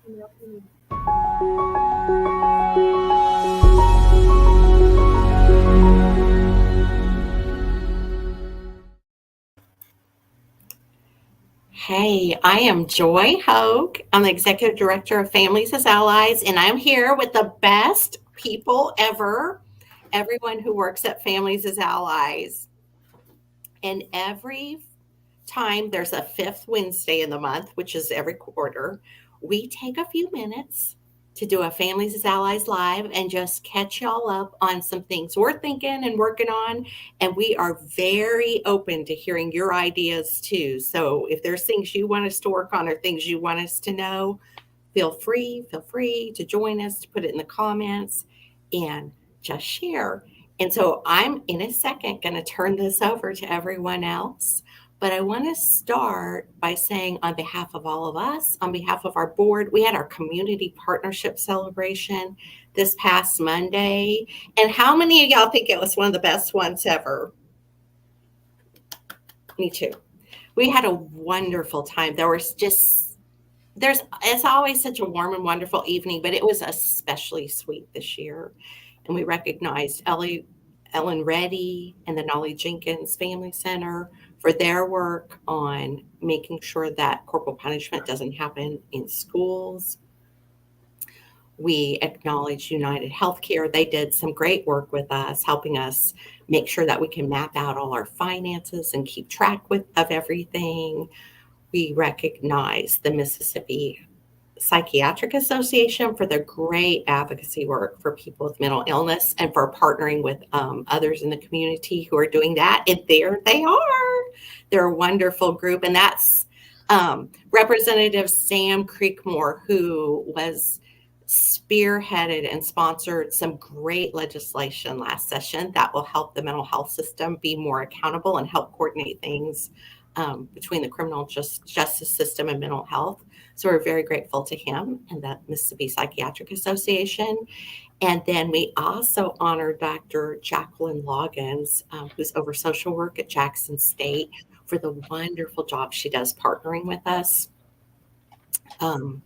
Hey, I am Joy Hogue. I'm the Executive Director of Families as Allies, and I'm here with the best people ever, everyone who works at Families as Allies. And every time there's a fifth Wednesday in the month, which is every quarter, we take a few minutes to do a Families as Allies live and just catch y'all up on some things we're thinking and working on. And we are very open to hearing your ideas too. So if there's things you want us to work on or things you want us to know, feel free to join us, to put it in the comments and just share. And so I'm in a second going to turn this over to everyone else. But I want to start by saying, on behalf of all of us, on behalf of our board, we had our community partnership celebration this past Monday. And how many of y'all think it was one of the best ones ever? Me too. We had a wonderful time. It's always such a warm and wonderful evening, but it was especially sweet this year. And we recognized Ellen Reddy and the Nolly Jenkins Family Center for their work on making sure that corporal punishment doesn't happen in schools. We acknowledge United Healthcare. They did some great work with us, helping us make sure that we can map out all our finances and keep track of everything. We recognize the Mississippi Psychiatric Association for their great advocacy work for people with mental illness and for partnering with others in the community who are doing that. And there they are. They're a wonderful group. And that's Representative Sam Creekmore, who was spearheaded and sponsored some great legislation last session that will help the mental health system be more accountable and help coordinate things between the criminal justice system and mental health. So we're very grateful to him and the Mississippi Psychiatric Association. And then we also honored Dr. Jacqueline Loggins, who's over social work at Jackson State, for the wonderful job she does partnering with us on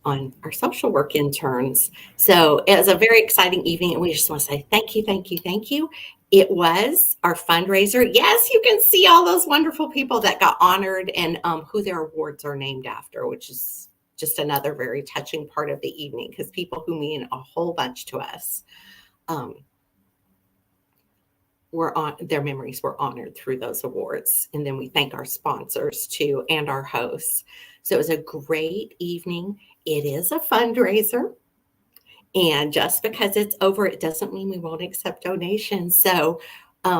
our social work interns. So it was a very exciting evening, and we just want to say thank you, thank you, thank you. It was our fundraiser. Yes, you can see all those wonderful people that got honored and who their awards are named after, which is just another very touching part of the evening, because people who mean a whole bunch to us, their memories were honored through those awards. And then we thank our sponsors too and our hosts. So it was a great evening. It is a fundraiser. And just because it's over, it doesn't mean we won't accept donations. So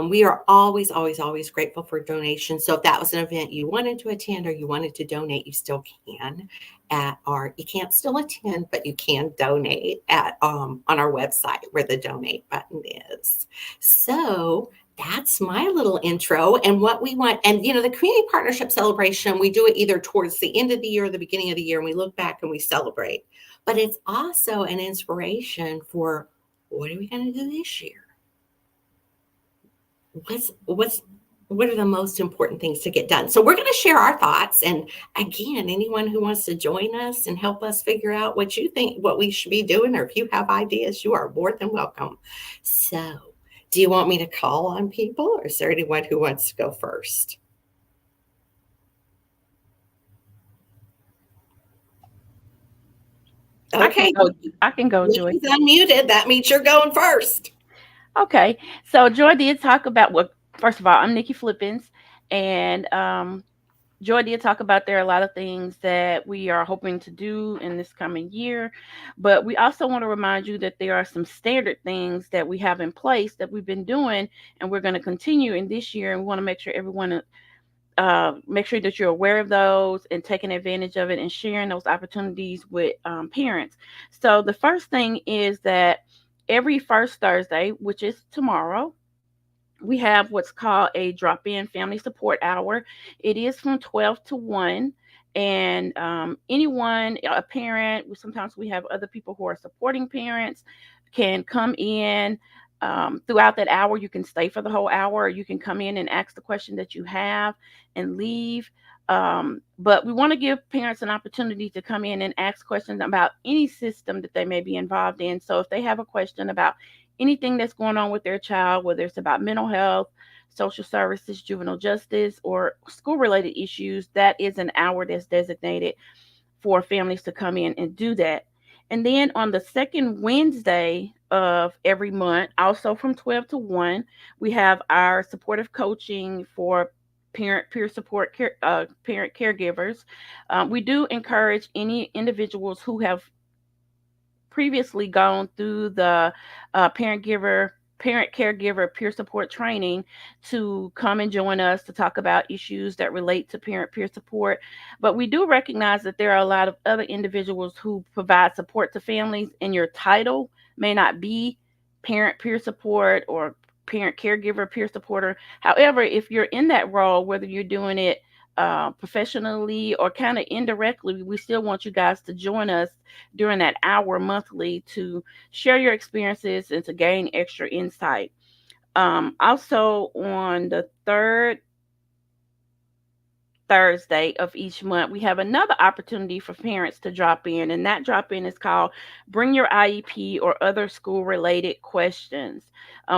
we are always, always, always grateful for donations. So if that was an event you wanted to attend or you wanted to donate, you still can you can't still attend, but you can donate on our website where the donate button is. So that's my little intro and what we want. And, the community partnership celebration, we do it either towards the end of the year or the beginning of the year, and we look back and we celebrate. But it's also an inspiration for what are we going to do this year? What are the most important things to get done? So we're going to share our thoughts. And again, anyone who wants to join us and help us figure out what you think, what we should be doing, or if you have ideas, you are more than welcome. So do you want me to call on people, or is there anyone who wants to go first? Okay. I can go, Joy. He's unmuted. That means you're going first. Okay. So Joy did talk about first of all, I'm Nikki Flippins, and Joy did talk about there are a lot of things that we are hoping to do in this coming year, but we also want to remind you that there are some standard things that we have in place that we've been doing, and we're going to continue in this year, and we want to make sure everyone make sure that you're aware of those and taking advantage of it and sharing those opportunities with parents. So the first thing is that every first Thursday, which is tomorrow, we have what's called a drop-in family support hour. It is from 12 to 1. And anyone, a parent, sometimes we have other people who are supporting parents, can come in throughout that hour. You can stay for the whole hour, or you can come in and ask the question that you have and leave. But we want to give parents an opportunity to come in and ask questions about any system that they may be involved in. So if they have a question about anything that's going on with their child, whether it's about mental health, social services, juvenile justice, or school related issues, that is an hour that's designated for families to come in and do that. And then on the second Wednesday of every month, also from 12 to 1, we have our supportive coaching for parent peer support parent caregivers. We do encourage any individuals who have previously gone through the parent caregiver peer support training to come and join us to talk about issues that relate to parent peer support. But we do recognize that there are a lot of other individuals who provide support to families, and your title may not be parent peer support or parent caregiver peer supporter. However, if you're in that role, whether you're doing it professionally or kind of indirectly, we still want you guys to join us during that hour monthly to share your experiences and to gain extra insight. Also, on the third Thursday of each month, we have another opportunity for parents to drop in, and that drop in is called Bring Your IEP or Other School Related Questions.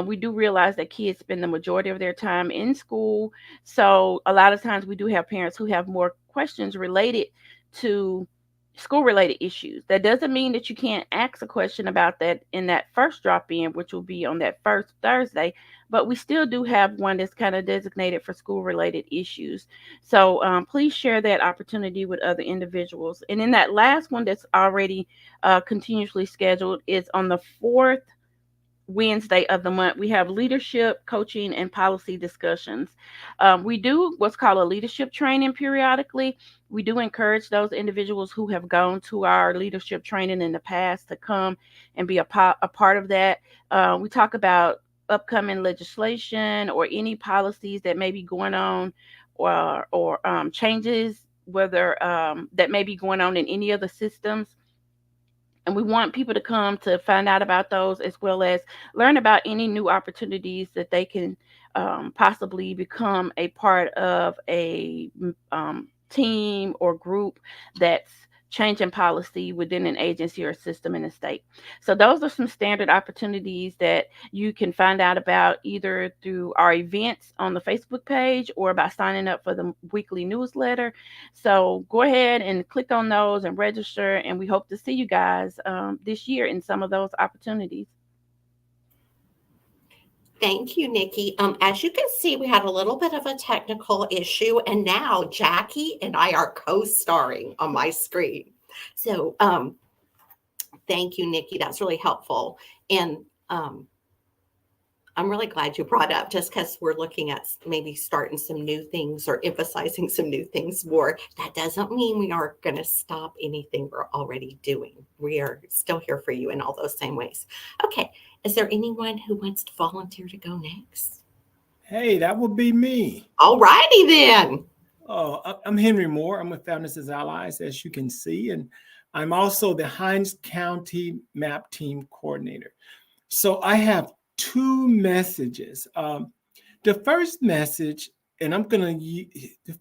We do realize that kids spend the majority of their time in school, so a lot of times we do have parents who have more questions related to school related issues. That doesn't mean that you can't ask a question about that in that first drop in, which will be on that first Thursday, but we still do have one that's kind of designated for school related issues. So please share that opportunity with other individuals. And in that last one that's already continuously scheduled is on the fourth Wednesday of the month. We have leadership, coaching, and policy discussions. We do what's called a leadership training periodically. We do encourage those individuals who have gone to our leadership training in the past to come and be a part of that. We talk about upcoming legislation or any policies that may be going on, or changes whether that may be going on in any of the systems, and we want people to come to find out about those as well as learn about any new opportunities that they can possibly become a part of a team or group that's changing policy within an agency or system in the state. So those are some standard opportunities that you can find out about either through our events on the Facebook page or by signing up for the weekly newsletter. So go ahead and click on those and register, and we hope to see you guys this year in some of those opportunities. Thank you, Nikki. As you can see, we had a little bit of a technical issue, and now Jackie and I are co-starring on my screen. So thank you, Nikki. That's really helpful. And I'm really glad you brought up, just because we're looking at maybe starting some new things or emphasizing some new things more. That doesn't mean we aren't going to stop anything we're already doing. We are still here for you in all those same ways. Okay. Is there anyone who wants to volunteer to go next? Hey, that would be me. All righty then. I'm Henry Moore. I'm with Founders as Allies, as you can see, and I'm also the Hinds County MAP Team Coordinator. So I have two messages. The first message, and I'm going to, the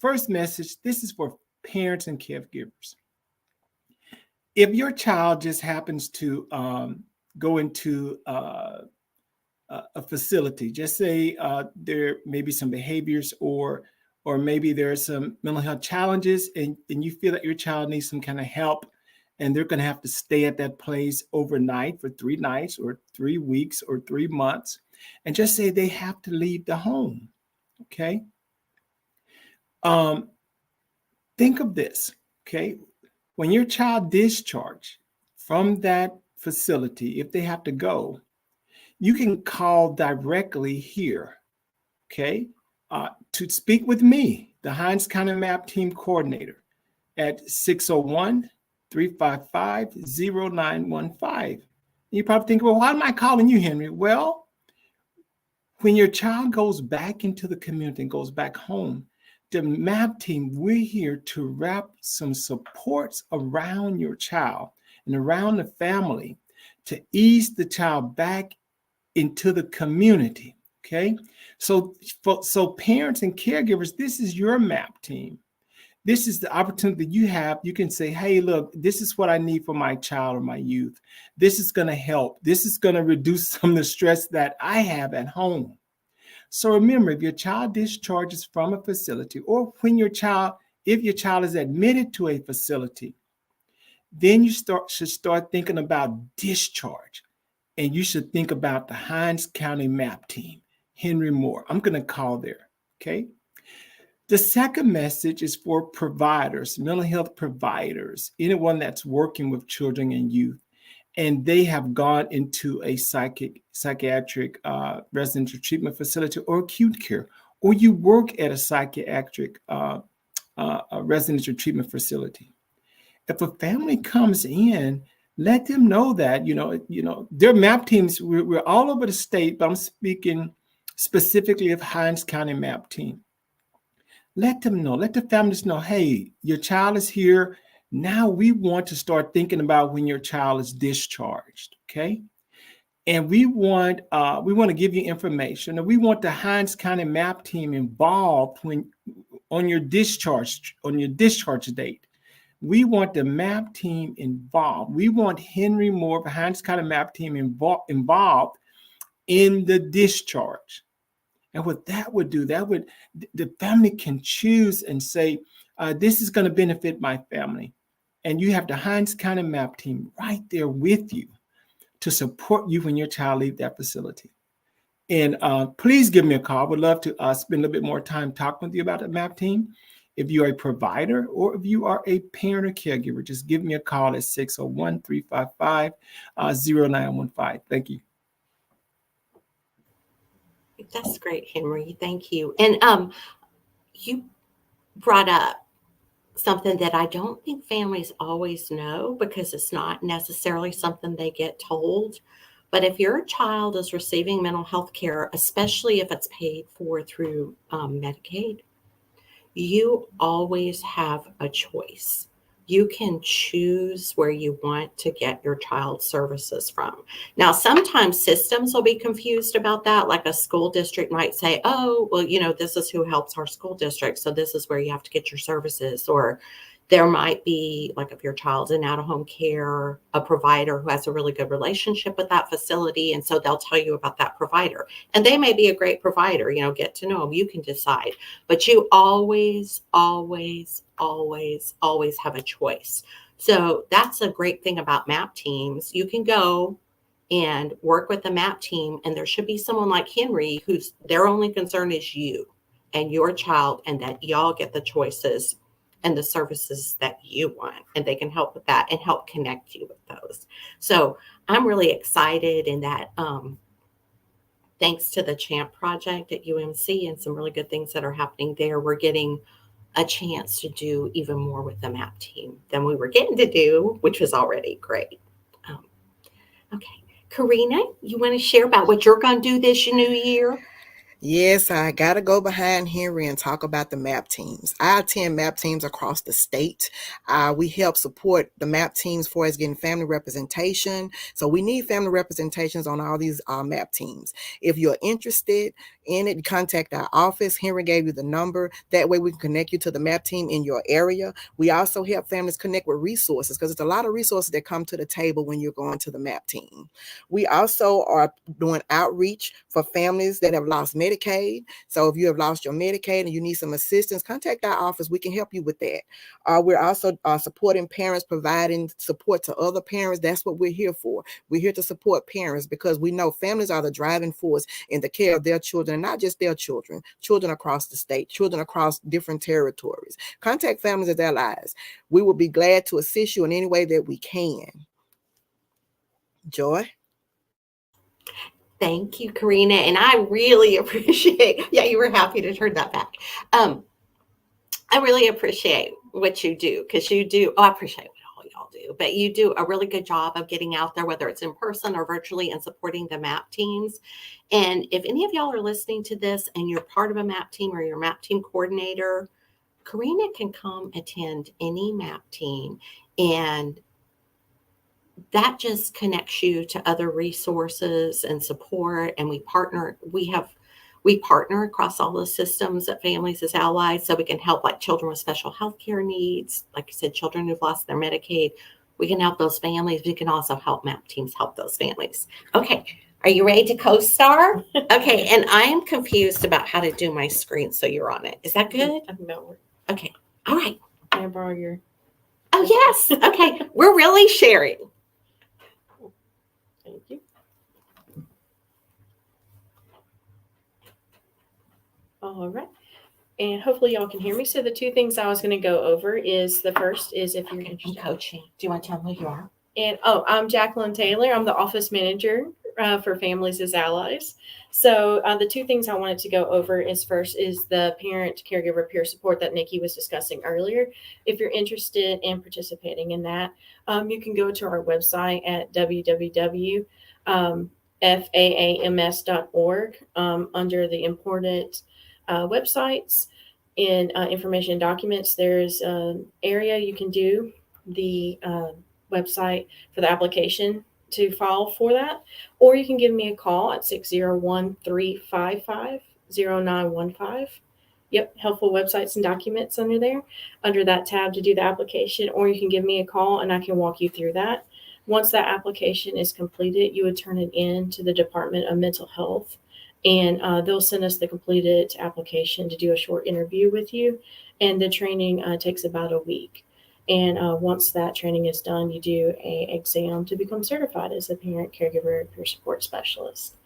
first message, this is for parents and caregivers. If your child just happens to go into a facility, just say there may be some behaviors or maybe there are some mental health challenges, and you feel that your child needs some kind of help, and they're going to have to stay at that place overnight for 3 nights or 3 weeks or 3 months, and just say they have to leave the home. Okay. Think of this. Okay. When your child discharged from that facility, if they have to go, you can call directly here, okay, to speak with me, the Hinds County MAP Team Coordinator, at 601-355-0915. You probably think, well, why am I calling you, Henry? Well, when your child goes back into the community and goes back home, the MAP team, we're here to wrap some supports around your child and around the family to ease the child back into the community. Okay. So parents and caregivers, this is your MAP team. This is the opportunity you have. You can say, hey, look, this is what I need for my child or my youth. This is going to help. This is going to reduce some of the stress that I have at home. So remember, if your child discharges from a facility, or if your child is admitted to a facility, then you should start thinking about discharge. And you should think about the Hinds County MAP team, Henry Moore. I'm going to call there. Okay. The second message is for providers, mental health providers, anyone that's working with children and youth, and they have gone into a psychiatric residential treatment facility or acute care, or you work at a psychiatric residential treatment facility. If a family comes in, let them know that, their MAP teams, we're all over the state, but I'm speaking specifically of Hinds County MAP team. Let them know, let the families know, hey, your child is here. Now we want to start thinking about when your child is discharged, okay? And we want to give you information, and we want the Hinds County MAP team involved on your discharge date. We want the MAP team involved. We want Henry Moore, the Hinds County MAP team involved in the discharge. And what that would do, the family can choose and say, this is going to benefit my family. And you have the Hinds County MAP team right there with you to support you when your child leaves that facility. And please give me a call. I would love to spend a little bit more time talking with you about the MAP team. If you're a provider or if you are a parent or caregiver, just give me a call at 601-355-0915. Thank you. That's great, Henry. Thank you. And you brought up something that I don't think families always know, because it's not necessarily something they get told. But if your child is receiving mental health care, especially if it's paid for through Medicaid, you always have a choice. You can choose where you want to get your child's services from. Now, sometimes systems will be confused about that. Like a school district might say, oh, well, this is who helps our school district, so this is where you have to get your services. Or there might be, like if your child's in out-of-home care, a provider who has a really good relationship with that facility, and so they'll tell you about that provider. And they may be a great provider, get to know them. You can decide. But you always, always, always, always have a choice. So that's a great thing about MAP teams. You can go and work with the MAP team, and there should be someone like Henry whose their only concern is you and your child, and that y'all get the choices and the services that you want, and they can help with that and help connect you with those. So I'm really excited in that, thanks to the CHAMP project at UMC and some really good things that are happening there, we're getting a chance to do even more with the MAP team than we were getting to do, which was already great. Okay, Karina, you want to share about what you're going to do this new year? Yes, I got to go behind Henry and talk about the MAP teams. I attend MAP teams across the state. We help support the MAP teams for us getting family representation. So we need family representations on all these MAP teams. If you're interested in it, contact our office. Henry gave you the number. That way we can connect you to the MAP team in your area. We also help families connect with resources, because there's a lot of resources that come to the table when you're going to the MAP team. We also are doing outreach for families that have lost Medicaid. So if you have lost your Medicaid and you need some assistance, contact our office. We can help you with that. We're also supporting parents, providing support to other parents. That's what we're here for. We're here to support parents, because we know families are the driving force in the care of their children, and not just their children, children across the state, children across different territories. Contact families as allies. We will be glad to assist you in any way that we can. Joy? Thank you, Karina. And I really appreciate, you were happy to turn that back. I really appreciate what you do, because you do, I appreciate what all y'all do, but you do a really good job of getting out there, whether it's in person or virtually, and supporting the MAP teams. And if any of y'all are listening to this and you're part of a MAP team or you're a MAP team coordinator, Karina can come attend any MAP team, and that just connects you to other resources and support. And we have We partner across all the systems at Families as Allies so we can help like children with special health care needs. Like I said, children who've lost their Medicaid. We can help those families. We can also help MAP teams help those families. Okay. Are you ready to co-star? Okay. And I am confused about how to do my screen. So you're on it. Is that good? I think that'll work. Okay. All right. Can I borrow your? Oh, yes. Okay. We're really sharing. Thank you. All right. And hopefully y'all can hear me. So the two things I was going to go over is the first is if you're Okay. I'm interested. coaching. Do you want to tell me who you are? And I'm Jacqueline Taylor. I'm the office manager for Families as Allies. So the two things I wanted to go over is first is the parent caregiver peer support that Nikki was discussing earlier. If you're interested in participating in that, you can go to our website at www.faams.org under the important websites and information documents. There's an area you can do the website for the application to file for that, or you can give me a call at 601-355-0915. Yep, helpful websites and documents under there, under that tab to do the application, or you can give me a call and I can walk you through that. Once that application is completed, you would turn it in to the Department of Mental Health, and they'll send us the completed application to do a short interview with you, and the training takes about a week. And once that training is done, you do an exam to become certified as a parent caregiver peer support specialist.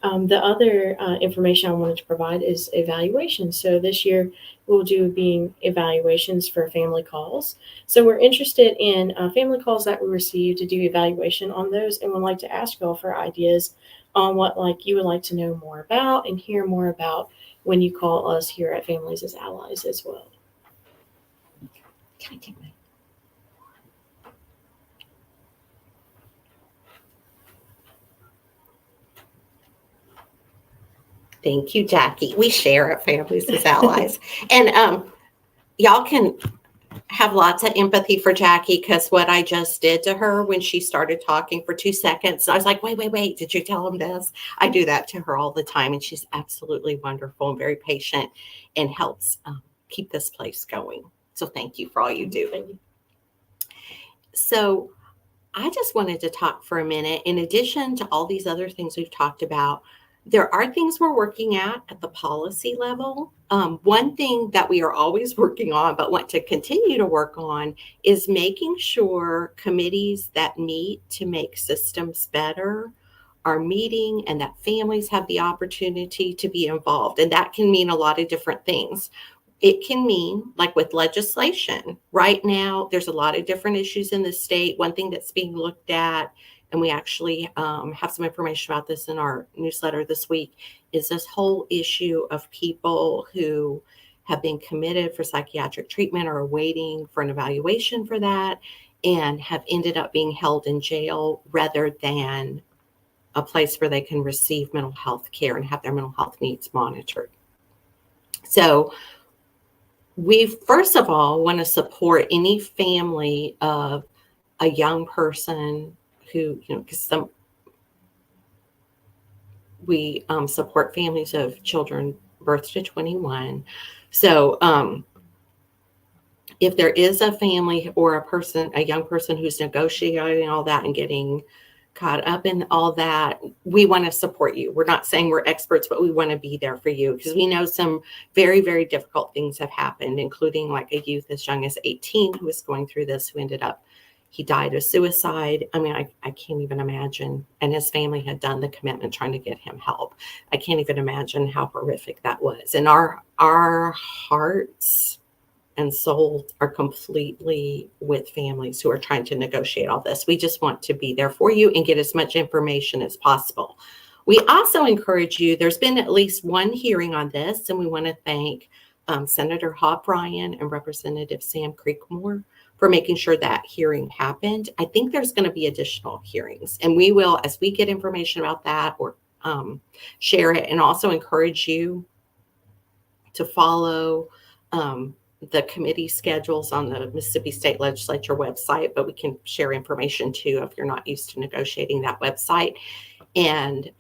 The other information I wanted to provide is evaluation. So this year we'll do being evaluations for family calls. So we're interested in family calls that we receive to do evaluation on those, and would like to ask y'all for ideas on what like you would like to know more about and hear more about when you call us here at Families as Allies as well. Can I take my? Thank you, Jackie. We share at Families as Allies. And y'all can have lots of empathy for Jackie because what I just did to her when she started talking for 2 seconds, I was like, wait, did you tell him this? I do that to her all the time, and she's absolutely wonderful and very patient and helps keep this place going. So thank you for all you do. Thank you. So I just wanted to talk for a minute. In addition to all these other things we've talked about, there are things we're working at the policy level. One thing that we are always working on, but want to continue to work on, is making sure committees that meet to make systems better are meeting and that families have the opportunity to be involved. And that can mean a lot of different things. It can mean, like with legislation, right now, there's a lot of different issues in the state. One thing that's being looked at, and we actually have some information about this in our newsletter this week, is this whole issue of people who have been committed for psychiatric treatment or are waiting for an evaluation for that and have ended up being held in jail rather than a place where they can receive mental health care and have their mental health needs monitored. So we, first of all, want to support any family of a young person who, because we support families of children birth to 21. So if there is a family or a young person who's negotiating all that and getting caught up in all that, we want to support you. We're not saying we're experts, but we want to be there for you because we know some very, very difficult things have happened, including like a youth as young as 18 who was going through this, who ended up, he died of suicide. I mean, I can't even imagine. And his family had done the commitment trying to get him help. I can't even imagine how horrific that was. And our hearts and souls are completely with families who are trying to negotiate all this. We just want to be there for you and get as much information as possible. We also encourage you, there's been at least one hearing on this, and we want to thank Senator Hobb Bryan and Representative Sam Creekmore for making sure that hearing happened. I think there's going to be additional hearings, and we will, as we get information about that, or share it, and also encourage you to follow the committee schedules on the Mississippi State Legislature website, but we can share information too if you're not used to negotiating that website. And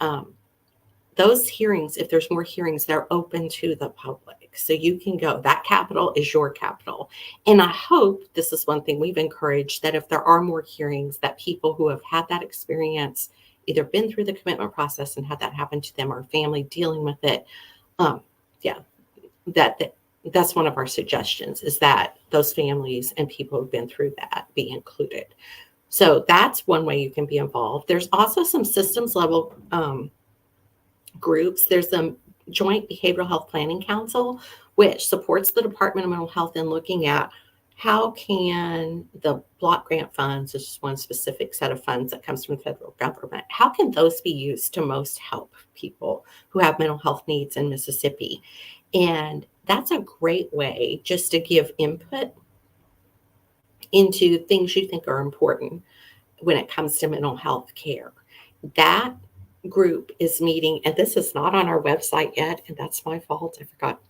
the those hearings, if there's more hearings, they're open to the public. So you can go. That capital is your capital. And I hope this is one thing we've encouraged, that if there are more hearings, that people who have had that experience, either been through the commitment process and had that happen to them, or family dealing with it, that's one of our suggestions, is that those families and people who've been through that be included. So that's one way you can be involved. There's also some systems level groups. There's the Joint Behavioral Health Planning Council, which supports the Department of Mental Health in looking at how can the block grant funds, which is one specific set of funds that comes from the federal government, how can those be used to most help people who have mental health needs in Mississippi? And that's a great way just to give input into things you think are important when it comes to mental health care. That group is meeting, and this is not on our website yet, and that's my fault. I forgot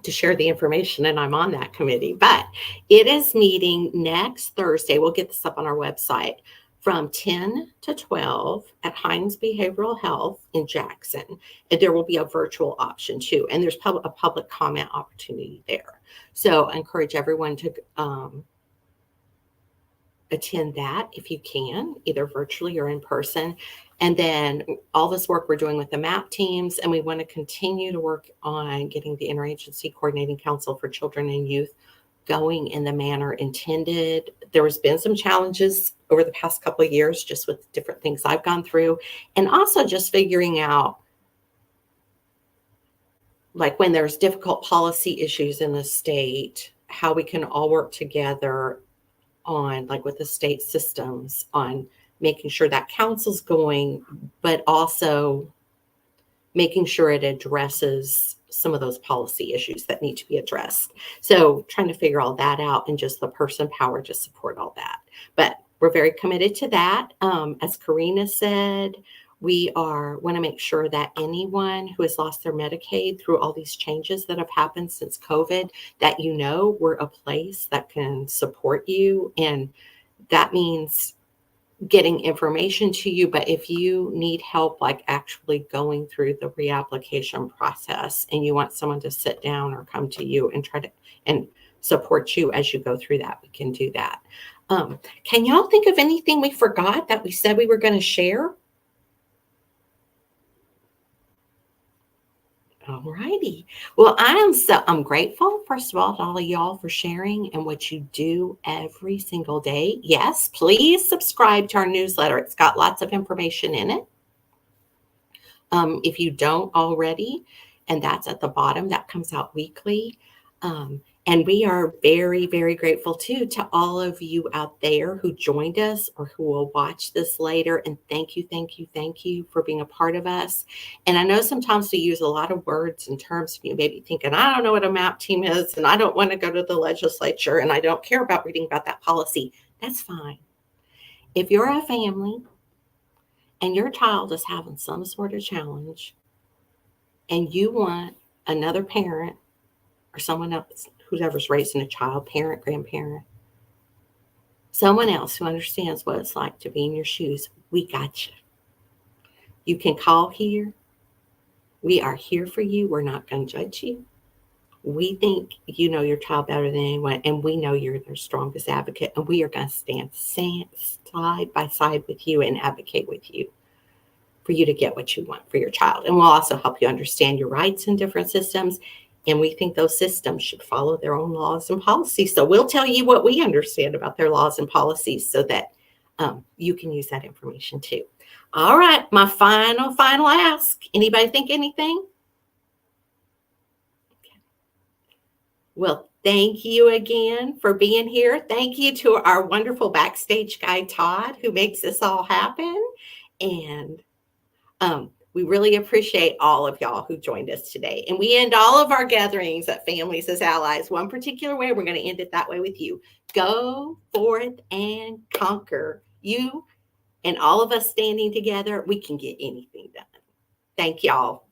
to share the information, and I'm on that committee, but it is meeting next Thursday. We'll get this up on our website from 10 to 12 at Hines Behavioral Health in Jackson. And there will be a virtual option too. And there's a public comment opportunity there. So I encourage everyone to attend that if you can, either virtually or in person. And then all this work we're doing with the MAP teams, and we want to continue to work on getting the Interagency Coordinating Council for Children and Youth going in the manner intended. There has been some challenges over the past couple of years, just with different things I've gone through, and also just figuring out, like when there's difficult policy issues in the state, how we can all work together on, like with the state systems, on making sure that council's going, but also making sure it addresses some of those policy issues that need to be addressed. So trying to figure all that out, and just the person power to support all that. But we're very committed to that. As Karina said, we want to make sure that anyone who has lost their Medicaid through all these changes that have happened since COVID, that we're a place that can support you. And that means getting information to you. But if you need help, like actually going through the reapplication process, and you want someone to sit down or come to you and try to and support you as you go through that, we can do that. Can y'all think of anything we forgot that we said we were going to share? All righty. Well, I'm grateful, first of all, to all of y'all for sharing and what you do every single day. Yes, please subscribe to our newsletter. It's got lots of information in it. If you don't already, and that's at the bottom, that comes out weekly. And we are very, very grateful too to all of you out there who joined us or who will watch this later. And thank you for being a part of us. And I know sometimes we use a lot of words and terms. You may be thinking, I don't know what a MAP team is, and I don't want to go to the legislature, and I don't care about reading about that policy. That's fine. If you're a family and your child is having some sort of challenge, and you want another parent or someone else, whoever's raising a child, parent, grandparent, someone else who understands what it's like to be in your shoes, we got you. You can call here. We are here for you. We're not going to judge you. We think you know your child better than anyone, and we know you're their strongest advocate, and we are going to stand side by side with you and advocate with you for you to get what you want for your child. And we'll also help you understand your rights in different systems. And we think those systems should follow their own laws and policies. So we'll tell you what we understand about their laws and policies, so that you can use that information too. All right, my final ask. Anybody think anything? Okay. Well, thank you again for being here. Thank you to our wonderful backstage guy, Todd, who makes this all happen. And we really appreciate all of y'all who joined us today. And we end all of our gatherings at Families as Allies one particular way. We're going to end it that way with you. Go forth and conquer. You and all of us standing together, we can get anything done. Thank y'all.